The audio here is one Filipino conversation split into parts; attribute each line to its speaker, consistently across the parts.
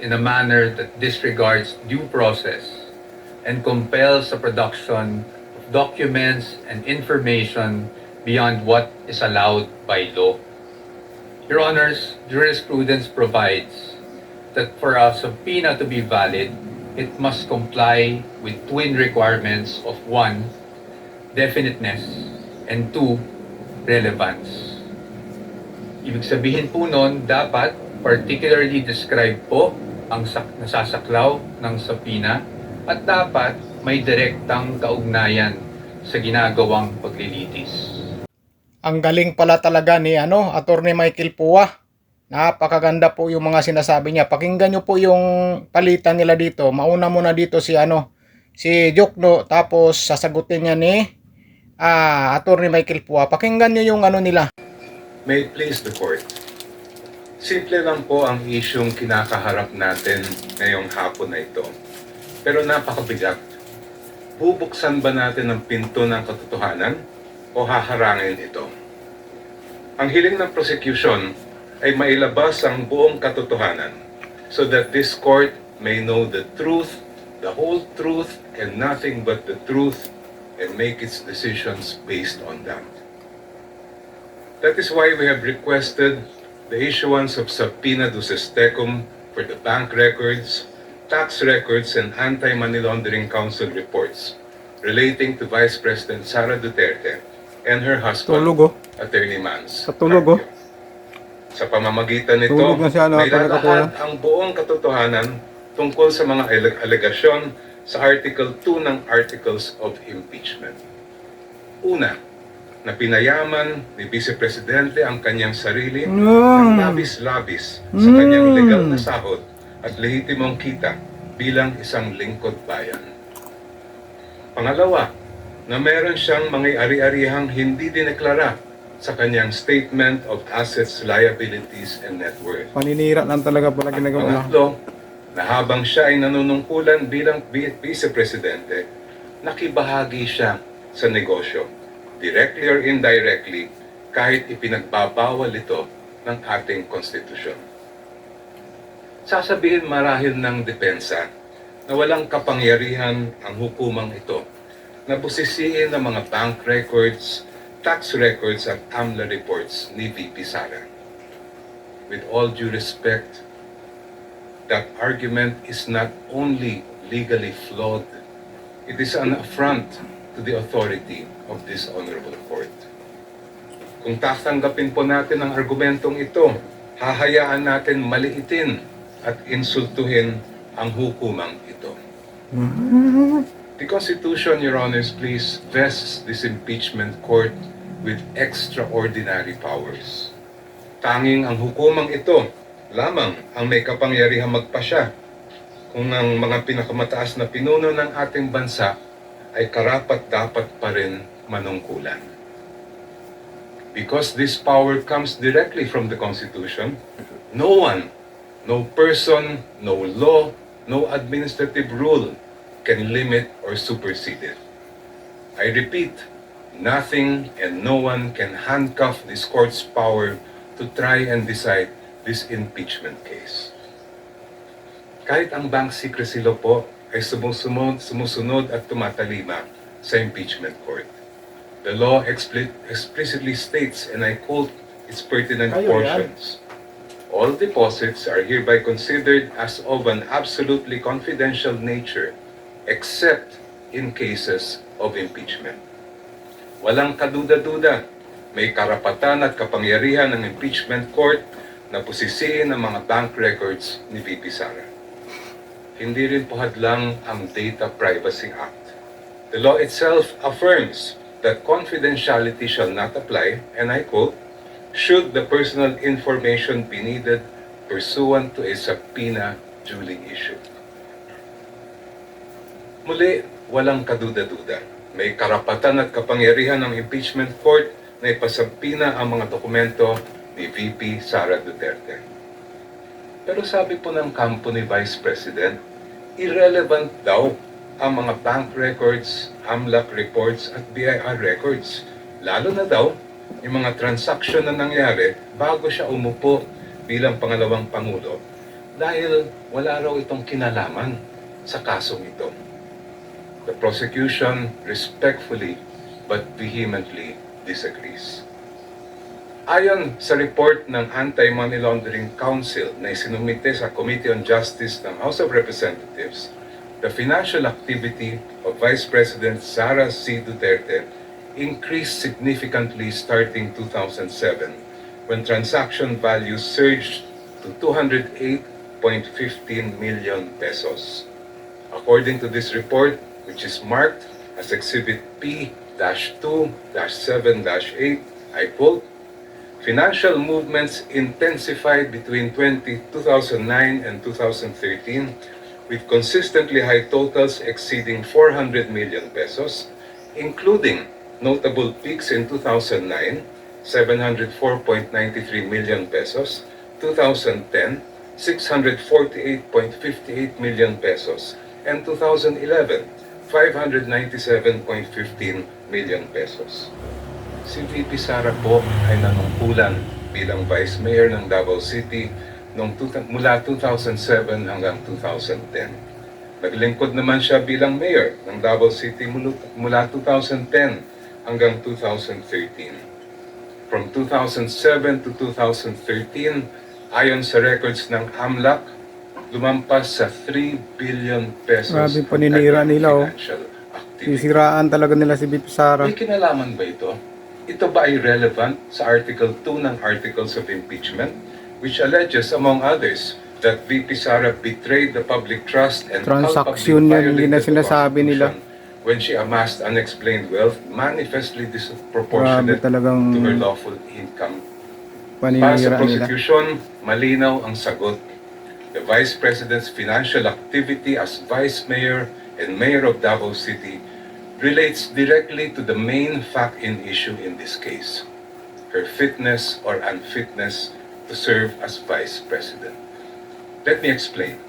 Speaker 1: in a manner that disregards due process and compels the production of documents and information beyond what is allowed by law. Your Honors, jurisprudence provides that for a subpoena to be valid, it must comply with twin requirements of 1, definiteness, and 2, relevance. Ibig sabihin po nun, dapat particularly describe po ang nasasaklaw ng subpoena at dapat may direktang kaugnayan sa ginagawang paglilitis.
Speaker 2: Ang galing pala talaga ni Attorney Michael Pua. Napakaganda po yung mga sinasabi niya. Pakinggan niyo po yung palitan nila dito. Mauna muna dito si Jokno, tapos sasagutin niya ni Attorney Michael Pua. Pakinggan niyo yung nila.
Speaker 3: May it please the court. Simple lang po ang isyong kinakaharap natin ngayong hapon na ito. Pero napakabigat. Bubuksan ba natin ang pinto ng katotohanan o haharangin ito? Ang hiling ng prosecution ay mailabas ang buong katotohanan so that this court may know the truth, the whole truth, and nothing but the truth, and make its decisions based on that. That is why we have requested the issuance of subpoena duces tecum for the bank records, tax records, and anti-money laundering council reports relating to Vice President Sara Duterte and her husband, Attorney Mans. Sa pamamagitan nito, may lalahad ang buong katotohanan tungkol sa mga alegasyon sa Article 2 ng Articles of Impeachment. Una, na pinayaman ni Vice Presidente ang kanyang sarili ng labis-labis sa kanyang legal na sahod at lehitimong kita bilang isang lingkod bayan. Pangalawa, na meron siyang mga ari-arihang hindi dineklara sa kanyang Statement of Assets, Liabilities, and Net Worth.
Speaker 2: Paninira lang talaga pala ginagawa.
Speaker 3: Pangatlo, na habang siya ay nanunungkulan bilang Vice Presidente, nakibahagi siya sa negosyo, directly or indirectly, kahit ipinagbabawal ito ng ating konstitusyon. Sasabihin marahil ng depensa na walang kapangyarihan ang hukumang ito na busisiin ang mga bank records, tax records at AMLA reports ni VP Sara. With all due respect, that argument is not only legally flawed, it is an affront to the authority of this honorable court. Kung tatanggapin po natin ang argumentong ito, hahayaan natin maliitin at insultuhin ang hukumang ito. The Constitution, Your Honors, please vests this impeachment court with extraordinary powers. Tanging ang hukumang ito lamang ang may kapangyarihang magpasya kung ang mga pinakamataas na pinuno ng ating bansa ay karapat-dapat pa rin manungkulan. Because this power comes directly from the Constitution, no one, no person, no law, no administrative rule can limit or supersede it. I repeat, nothing and no one can handcuff this court's power to try and decide this impeachment case. Kahit ang bank secrecy law po ay sumusunod at tumatalima sa impeachment court. The law explicitly states, and I quote its pertinent portions, all deposits are hereby considered as of an absolutely confidential nature except in cases of impeachment. Walang kaduda-duda, may karapatan at kapangyarihan ng impeachment court na pusisiin ang mga bank records ni VP Sara. Hindi rin po hadlang ang Data Privacy Act. The law itself affirms that confidentiality shall not apply, and I quote, should the personal information be needed pursuant to a subpoena duly issued. Muli, walang kaduda-duda. May karapatan at kapangyarihan ng impeachment court na ipasubpoena ang mga dokumento ni VP Sara Duterte. Pero sabi po ng kampo ni Vice President, irrelevant daw ang mga bank records, AMLAC reports at BIR records. Lalo na daw yung mga transaksyon na nangyari bago siya umupo bilang pangalawang Pangulo dahil wala raw itong kinalaman sa kasong ito. The prosecution respectfully but vehemently disagrees. Ayon sa report ng Anti-Money Laundering Council na isinumite sa Committee on Justice ng House of Representatives, the financial activity of Vice President Sara C. Duterte increased significantly starting 2007 when transaction values surged to 208.15 million pesos. According to this report, which is marked as Exhibit P-2-7-8, I quote, "Financial movements intensified between 2009 and 2013 with consistently high totals exceeding 400 million pesos, including notable peaks in 2009, 704.93 million pesos, 2010, 648.58 million pesos, and 2011, 597.15 million pesos. Si VP Sara po ay nanungkulan bilang Vice Mayor ng Davao City mula 2007 hanggang 2010. Naglingkod naman siya bilang Mayor ng Davao City mula 2010 hanggang 2013. From 2007 to 2013, ayon sa records ng AMLAC, lumampas sa 3 billion pesos
Speaker 2: Grabe paninira nila, oh.
Speaker 3: financial activity.
Speaker 2: Sisiraan talaga nila si VP Sara.
Speaker 3: May kinalaman ba ito? Ito ba ay relevant sa Article 2 ng Articles of Impeachment, which alleges, among others, that VP Sara betrayed the public trust and
Speaker 2: Transaksyon yan, hindi na
Speaker 3: violated the
Speaker 2: sinasabi nila.
Speaker 3: Constitution when she amassed unexplained wealth manifestly
Speaker 2: Grabe
Speaker 3: disproportionate
Speaker 2: talagang
Speaker 3: to her lawful income? Para sa
Speaker 2: paninira nila.
Speaker 3: prosecution, malinaw ang sagot. The Vice President's financial activity as Vice Mayor and Mayor of Davao City relates directly to the main fact in issue in this case, her fitness or unfitness to serve as Vice President. Let me explain.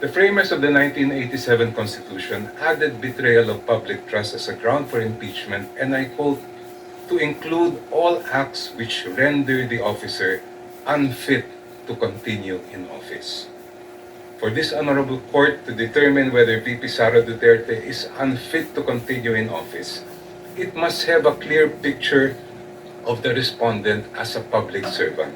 Speaker 3: The framers of the 1987 Constitution added betrayal of public trust as a ground for impeachment, and I quote, "to include all acts which render the officer unfit to continue in office." For this honorable court to determine whether VP Sara Duterte is unfit to continue in office, it must have a clear picture of the respondent as a public servant.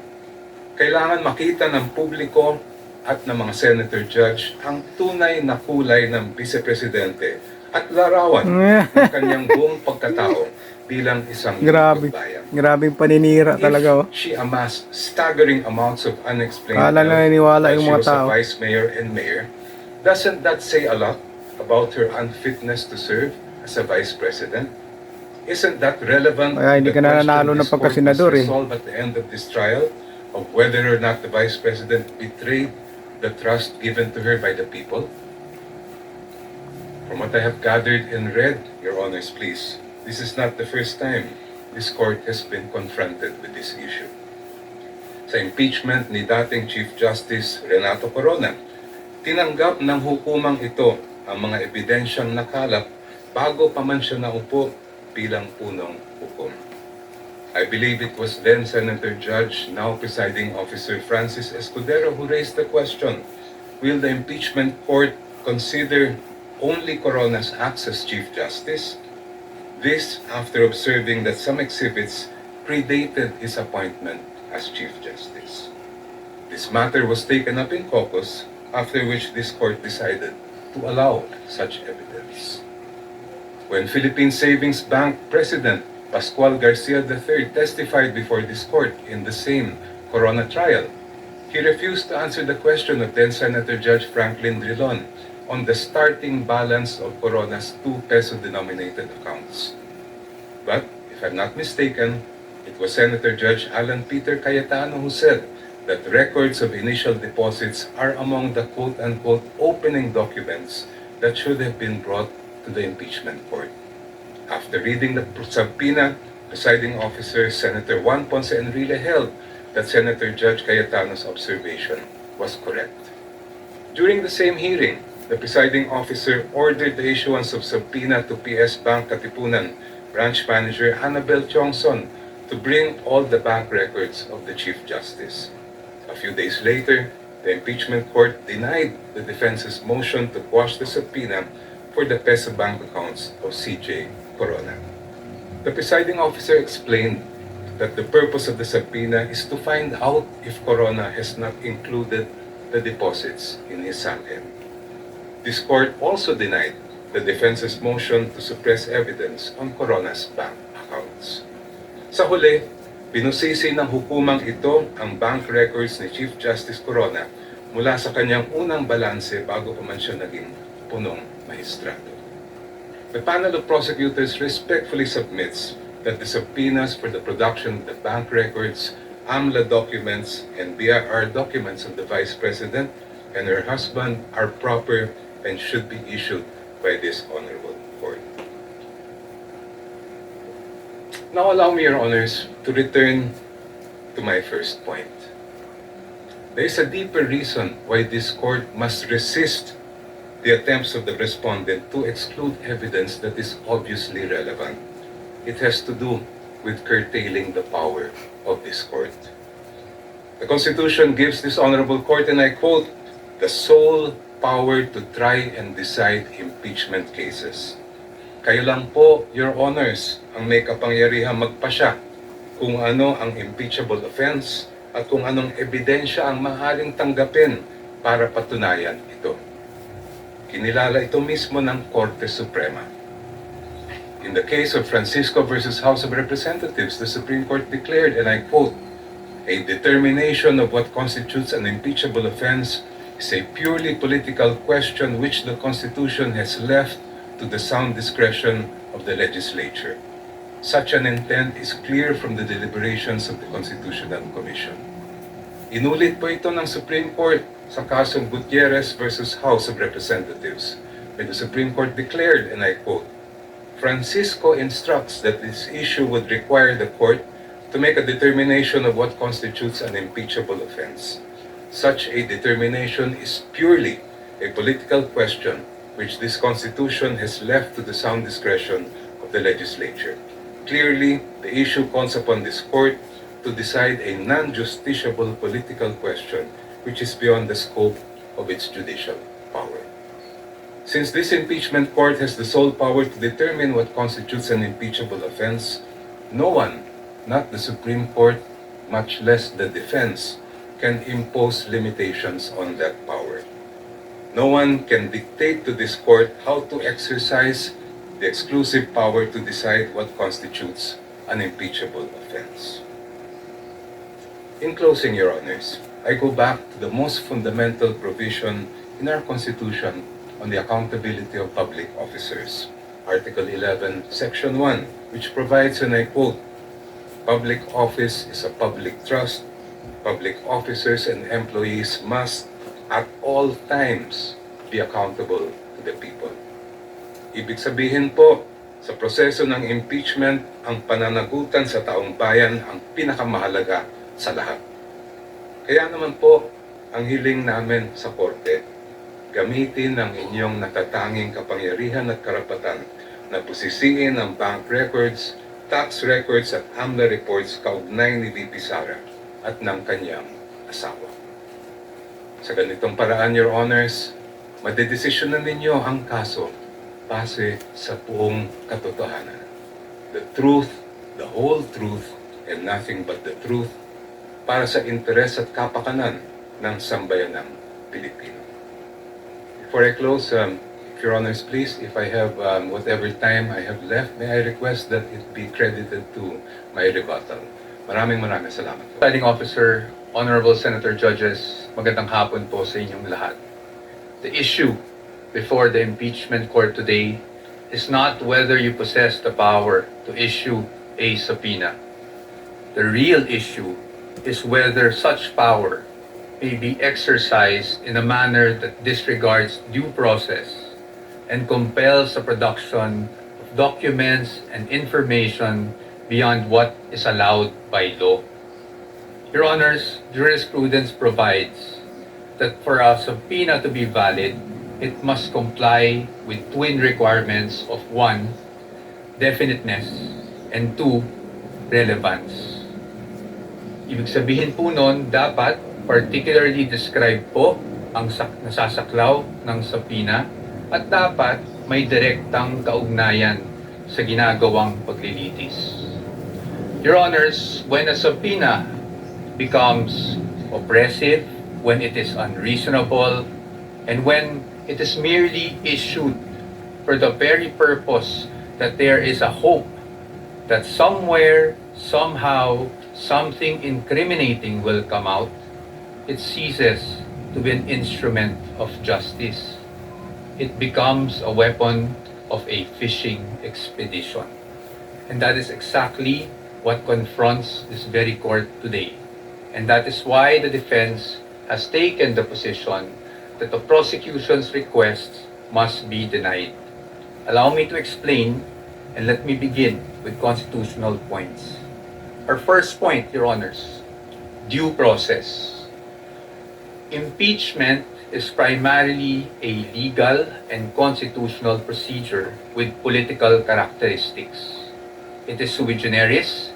Speaker 3: Kailangan makita ng publiko at ng mga senator judge ang tunay na kulay ng vice-presidente at larawan ng kanyang buong pagkatao bilang isang
Speaker 2: Grabe.
Speaker 3: bayan.
Speaker 2: Grabing paninira talaga, oh.
Speaker 3: If she amassed staggering amounts of unexplained
Speaker 2: Kala na naniniwala
Speaker 3: while
Speaker 2: yung
Speaker 3: she
Speaker 2: mga
Speaker 3: was a
Speaker 2: tao.
Speaker 3: vice mayor and mayor, doesn't that say a lot about her unfitness to serve as a vice president? Isn't that relevant?
Speaker 2: Kaya hindi
Speaker 3: to
Speaker 2: ka
Speaker 3: the
Speaker 2: na
Speaker 3: question
Speaker 2: nanalo ng
Speaker 3: this court
Speaker 2: pagkasenador,
Speaker 3: must
Speaker 2: eh.
Speaker 3: resolve at the end of this trial of whether or not the vice president betrayed the trust given to her by the people? From what I have gathered and read, Your Honors, please, this is not the first time this court has been confronted with this issue. Sa impeachment ni dating Chief Justice Renato Corona, tinanggap ng hukumang ito ang mga ebidensyang nakalap bago pa man siya naupo bilang punong hukom. I believe it was then Senator Judge, now presiding officer Francis Escudero, who raised the question, will the impeachment court consider only Corona's acts as Chief Justice? This after observing that some exhibits predated his appointment as Chief Justice. This matter was taken up in caucus, after which this court decided to allow such evidence. When Philippine Savings Bank President Pascual Garcia III testified before this court in the same Corona trial, he refused to answer the question of then Senator Judge Franklin Drilon on the starting balance of Corona's 2 peso denominated accounts. But, if I'm not mistaken, it was Senator Judge Alan Peter Cayetano who said that records of initial deposits are among the quote-unquote opening documents that should have been brought to the impeachment court. After reading the subpoena, presiding officer Senator Juan Ponce Enrile held that Senator Judge Cayetano's observation was correct. During the same hearing, the presiding officer ordered the issuance of subpoena to PS Bank Katipunan branch manager Annabel Chongson to bring all the bank records of the Chief Justice. A few days later, The impeachment court denied the defense's motion to quash the subpoena for the Peso Bank accounts of CJ Corona. The presiding officer explained that the purpose of the subpoena is to find out if Corona has not included the deposits in his sanghen. This court also denied the defense's motion to suppress evidence on Corona's bank accounts. Sa huli, binusisi ng hukumang ito ang bank records ni Chief Justice Corona mula sa kanyang unang balanse bago pa man siya naging punong mahistrado. The panel of prosecutors respectfully submits that the subpoenas for the production of the bank records, AMLA documents, and BIR documents of the Vice President and her husband are proper and should be issued by this honorable court. Now allow me, Your Honors, to return to my first point. There is a deeper reason why this court must resist the attempts of the respondent to exclude evidence that is obviously relevant. It has to do with curtailing the power of this court. The Constitution gives this honorable court, and I quote, the sole power to try and decide impeachment cases. Kayo lang po, Your Honors, ang may kapangyarihang magpasya kung ano ang impeachable offense at kung anong ebidensya ang maaaring tanggapin para patunayan ito. Kinilala ito mismo ng Korte Suprema. In the case of Francisco versus House of Representatives, the Supreme Court declared, and I quote, a determination of what constitutes an impeachable offense is a purely political question which the Constitution has left to the sound discretion of the legislature. Such an intent is clear from the deliberations of the Constitutional Commission. Inulit po ito ng Supreme Court sa kasong Gutierrez versus House of Representatives, where the Supreme Court declared, and I quote, Francisco instructs that this issue would require the court to make a determination of what constitutes an impeachable offense. Such a determination is purely a political question which this Constitution has left to the sound discretion of the legislature. Clearly, the issue calls upon this court to decide a non-justiciable political question which is beyond the scope of its judicial power. Since this impeachment court has the sole power to determine what constitutes an impeachable offense, no one, not the Supreme Court, much less the defense, can impose limitations on that power. No one can dictate to this court how to exercise the exclusive power to decide what constitutes an impeachable offense. In closing, Your Honors, I go back to the most fundamental provision in our Constitution on the accountability of public officers. Article 11, Section 1, which provides, and I quote, public office is a public trust. Public officers and employees must, at all times, be accountable to the people. Ibig sabihin po, sa proseso ng impeachment, ang pananagutan sa taong bayan ang pinakamahalaga sa lahat. Kaya naman po, ang hiling namin sa Korte, gamitin ang inyong natatanging kapangyarihan at karapatan na pusisiin ang bank records, tax records at AMLA reports kaugnay ni VP Sara at ng kanyang asawa. Sa ganitong paraan, Your Honors, madedesisyonan ninyo ang kaso base sa buong katotohanan. The truth, the whole truth, and nothing but the truth para sa interes at kapakanan ng sambayanang Pilipino. Before I close, if Your Honors, please, if I have whatever time I have left, may I request that it be credited to my rebuttal. Maraming salamat po.
Speaker 1: Presiding Officer, Honorable Senator Judges, magandang hapon po sa inyong lahat. The issue before the impeachment court today is not whether you possess the power to issue a subpoena. The real issue is whether such power may be exercised in a manner that disregards due process and compels the production of documents and information beyond what is allowed by law. Your Honors, jurisprudence provides that for a subpoena to be valid, it must comply with twin requirements of 1, definiteness, and 2, relevance. Ibig sabihin po nun, dapat particularly describe po ang nasasaklaw ng subpoena at dapat may direktang kaugnayan sa ginagawang paglilitis. Your Honors, when a subpoena becomes oppressive, when it is unreasonable, and when it is merely issued for the very purpose that there is a hope that somewhere, somehow, something incriminating will come out, it ceases to be an instrument of justice. It becomes a weapon of a fishing expedition. And that is exactly what confronts this very court today. And that is why the defense has taken the position that the prosecution's requests must be denied. Allow me to explain, and let me begin with constitutional points. Our first point, Your Honors, due process. Impeachment is primarily a legal and constitutional procedure with political characteristics. It is sui generis,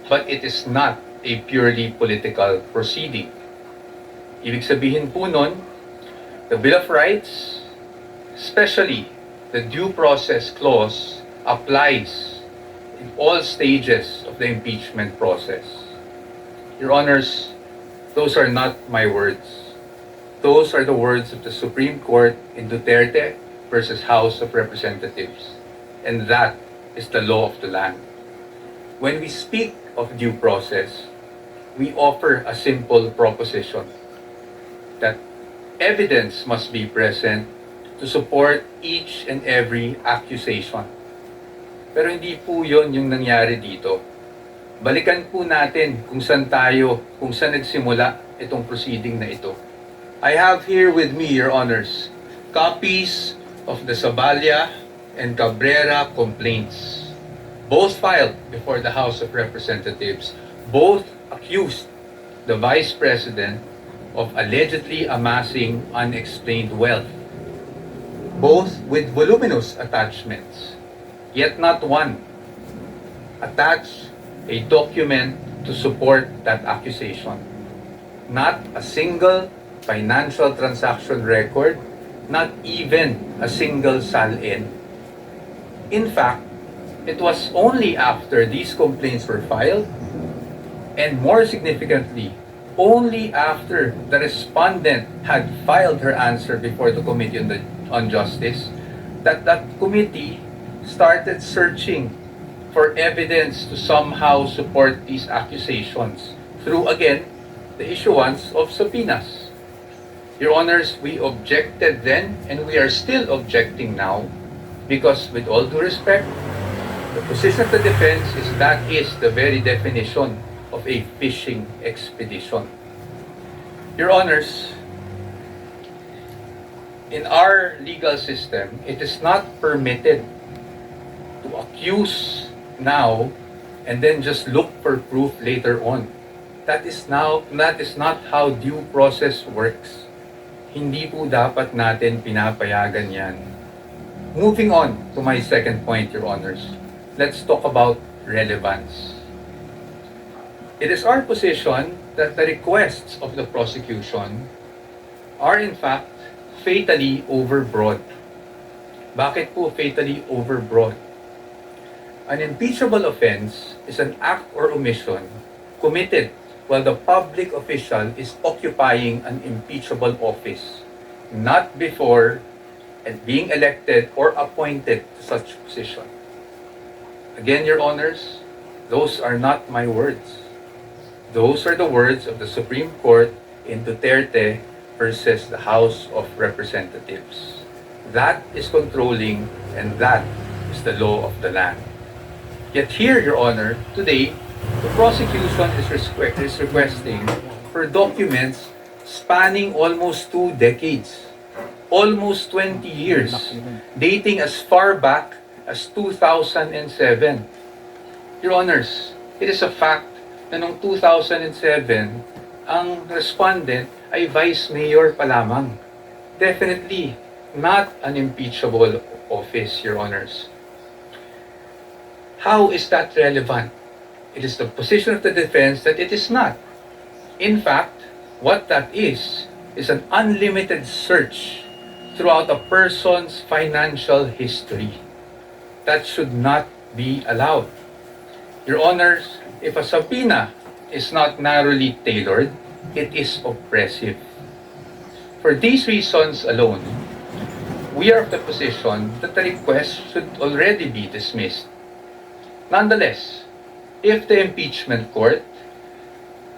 Speaker 1: but it is not a purely political proceeding. Ibig sabihin po nun, the Bill of Rights, especially the due process clause, applies in all stages of the impeachment process. Your Honors, those are not my words. Those are the words of the Supreme Court in Duterte versus House of Representatives. And that is the law of the land. When we speak of due process, we offer a simple proposition that evidence must be present to support each and every accusation. Pero hindi po yon yung nangyari dito. Balikan po natin kung saan nagsimula itong proceeding na ito. I have here with me, Your Honors, copies of the Zabalia and Cabrera complaints. Both filed before the House of Representatives. Both accused the Vice President of allegedly amassing unexplained wealth. Both with voluminous attachments. Yet not one attached a document to support that accusation. Not a single financial transaction record, not even a single SALN. In fact, it was only after these complaints were filed, and more significantly, only after the respondent had filed her answer before the Committee on Justice, that committee started searching for evidence to somehow support these accusations through, again, the issuance of subpoenas. Your Honors, we objected then, and we are still objecting now, because with all due respect, the position of the defense is that is the very definition of a fishing expedition. Your Honors, in our legal system, it is not permitted to accuse now and then just look for proof later on. That is not how due process works. Hindi po dapat natin pinapayagan yan. Moving on to my second point, Your Honors. Let's talk about relevance. It is our position that the requests of the prosecution are in fact fatally overbroad. Bakit po fatally overbroad? An impeachable offense is an act or omission committed while the public official is occupying an impeachable office, not before and being elected or appointed to such position. Again, Your Honors, those are not my words. Those are the words of the Supreme Court in Duterte versus the House of Representatives. That is controlling, and that is the law of the land. Yet here, Your Honor, today, the prosecution is requesting for documents spanning almost 2 decades, almost 20 years, dating as far back as 2007. Your Honors, it is a fact na noong 2007, ang respondent ay Vice Mayor pa lamang. Definitely not an impeachable office, Your Honors. How is that relevant? It is the position of the defense that it is not. In fact, What that is an unlimited search throughout a person's financial history. That should not be allowed. Your Honors, if a subpoena is not narrowly tailored, it is oppressive. For these reasons alone, we are of the position that the request should already be dismissed. Nonetheless, if the impeachment court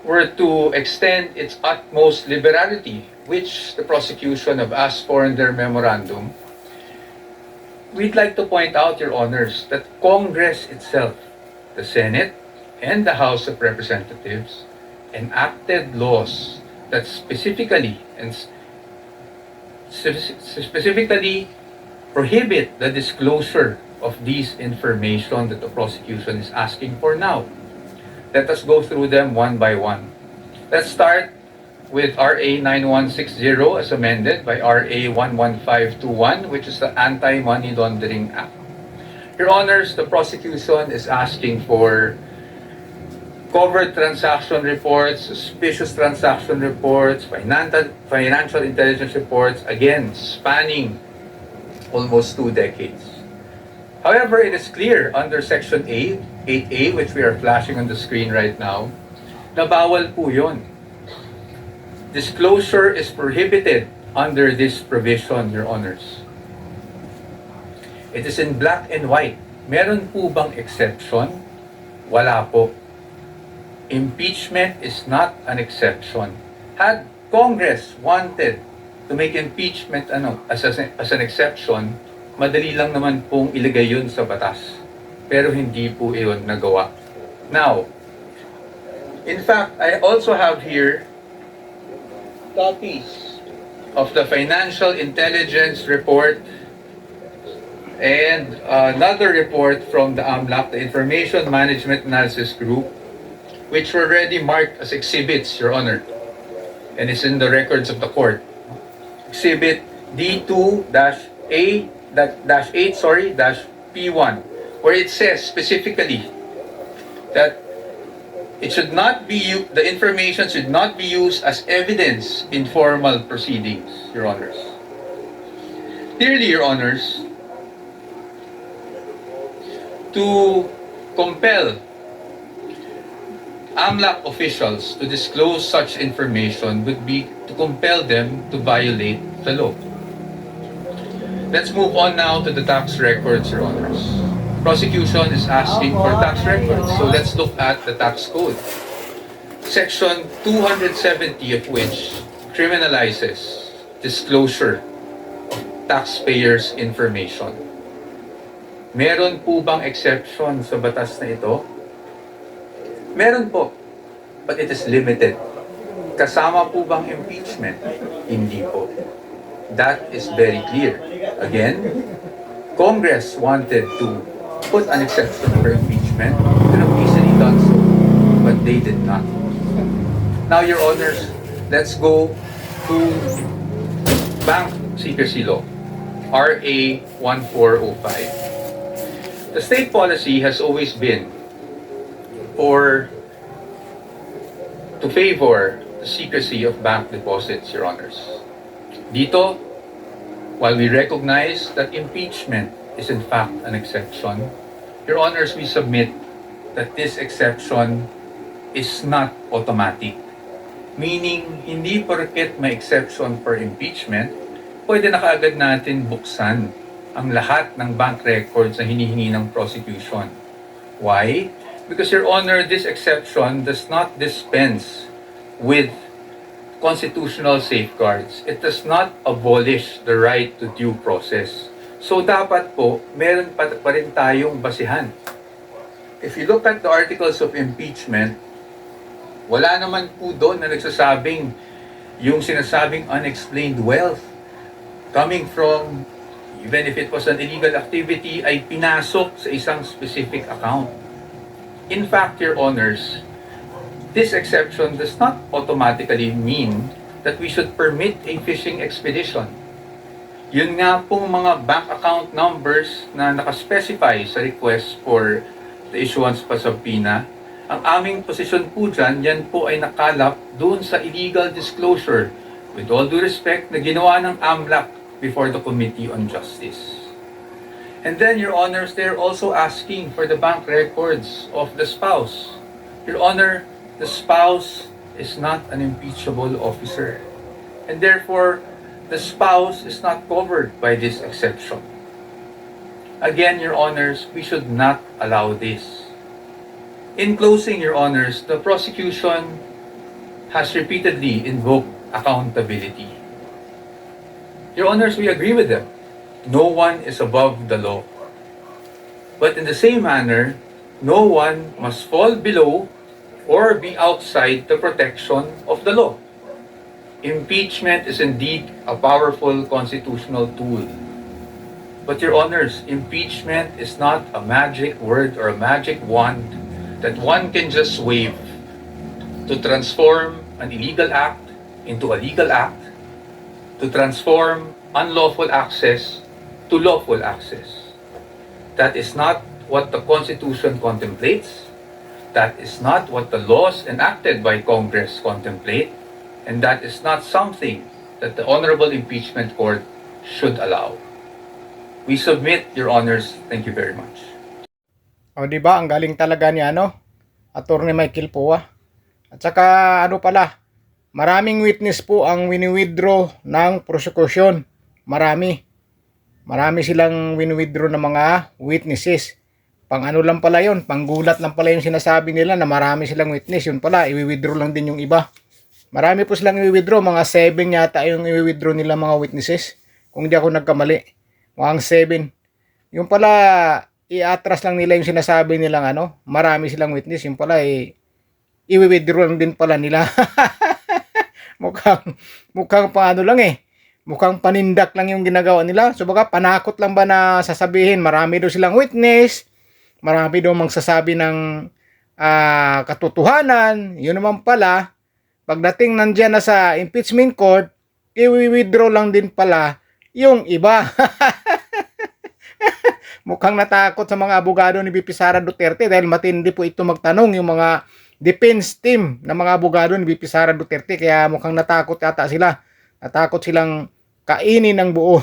Speaker 1: were to extend its utmost liberality, which the prosecution have asked for in their memorandum, we'd like to point out, Your Honors, that Congress itself, the Senate and the House of Representatives, enacted laws that specifically prohibit the disclosure of these information that the prosecution is asking for now. Let us go through them one by one. Let's start with RA 9160 as amended by RA 11521, which is the Anti-Money Laundering Act. Your Honors, the prosecution is asking for covered transaction reports, suspicious transaction reports, financial intelligence reports, again, spanning almost 2 decades. However, it is clear under Section 8A, which we are flashing on the screen right now, na bawal po yun. Disclosure is prohibited under this provision, Your Honors. It is in black and white. Meron po bang exception? Wala po. Impeachment is not an exception. Had Congress wanted to make impeachment as an exception, madali lang naman pong ilagay yun sa batas. Pero hindi po iyon nagawa. Now, in fact, I also have here copies of the Financial Intelligence Report and another report from the AMLAC, the Information Management Analysis Group, which were already marked as exhibits, Your Honor, and is in the records of the court. Exhibit D2-8-P1, where it says specifically that it should not be the information should not be used as evidence in formal proceedings, Your Honors. Clearly, Your Honors, to compel AMLAC officials to disclose such information would be to compel them to violate the law. Let's move on now to the tax records, Your Honors. Prosecution is asking for tax records, so let's look at the tax code. Section 270 of which criminalizes disclosure of taxpayers' information. Meron po bang exception sa batas na ito? Meron po, but it is limited. Kasama po bang impeachment? Hindi po. That is very clear. Again, Congress wanted to put an exception for impeachment. Could have easily done so, but they did not. Now, Your Honors, let's go to Bank Secrecy Law, RA 1405. The state policy has always been to favor the secrecy of bank deposits, Your Honors. Dito, while we recognize that impeachment is in fact an exception, Your Honors, we submit that this exception is not automatic. Meaning, hindi porket may exception for impeachment, pwede na kaagad natin buksan ang lahat ng bank records na hinihingi ng prosecution. Why? Because, Your Honor, this exception does not dispense with constitutional safeguards. It does not abolish the right to due process. So, dapat po, meron pa rin tayong basihan. If you look at the articles of impeachment, wala naman po doon na nagsasabing yung sinasabing unexplained wealth coming from, even if it was an illegal activity, ay pinasok sa isang specific account. In fact, Your Honors, this exception does not automatically mean that we should permit a fishing expedition. Yun nga pong mga bank account numbers na nakaspecify sa request for the issuance pa subpoena Ang aming posisyon po dyan, yan po ay nakalap doon sa illegal disclosure, with all due respect, na ginawa ng AMLAC before the Committee on Justice. And then, Your Honors, they're also asking for the bank records of the spouse. Your Honor, the spouse is not an impeachable officer. And therefore, the spouse is not covered by this exception. Again, Your Honors, we should not allow this. In closing, Your Honors, the prosecution has repeatedly invoked accountability. Your Honors, we agree with them. No one is above the law. But in the same manner, no one must fall below or be outside the protection of the law. Impeachment is indeed a powerful constitutional tool. But Your Honors, impeachment is not a magic word or a magic wand that one can just wave to transform an illegal act into a legal act, to transform unlawful access to lawful access. That is not what the Constitution contemplates. That is not what the laws enacted by Congress contemplate. And that is not something that the Honorable Impeachment Court should allow. We submit, Your Honors. Thank you very much.
Speaker 2: O, di ba? Ang galing talaga ni Attorney Michael Pua. At saka maraming witness po ang wini-withdraw ng prosecution. Marami silang wini-withdraw ng mga witnesses. Pang lang pala yun, panggulat lang pala yung sinasabi nila na marami silang witness. Yun pala, i-withdraw lang din yung iba. Marami po silang i-withdraw, mga 7 yata yung i-withdraw nila mga witnesses. Kung di ako nagkamali, mga 7. Yung pala, i-atras lang nila yung sinasabi nilang marami silang witness. Yung pala, i-withdraw lang din pala nila. mukhang lang mukhang panindak lang yung ginagawa nila. So baka panakot lang ba na sasabihin marami daw silang witness, marami daw magsasabi ng katotohanan. Yun naman pala, pagdating nandyan na sa impeachment court, i-withdraw lang din pala yung iba. Mukhang natakot sa mga abogado ni VP Sara Duterte dahil matindi po ito magtanong yung mga defense team ng mga abogado ni VP Sara Duterte, kaya mukhang natakot yata sila. Natakot silang kainin ng buo.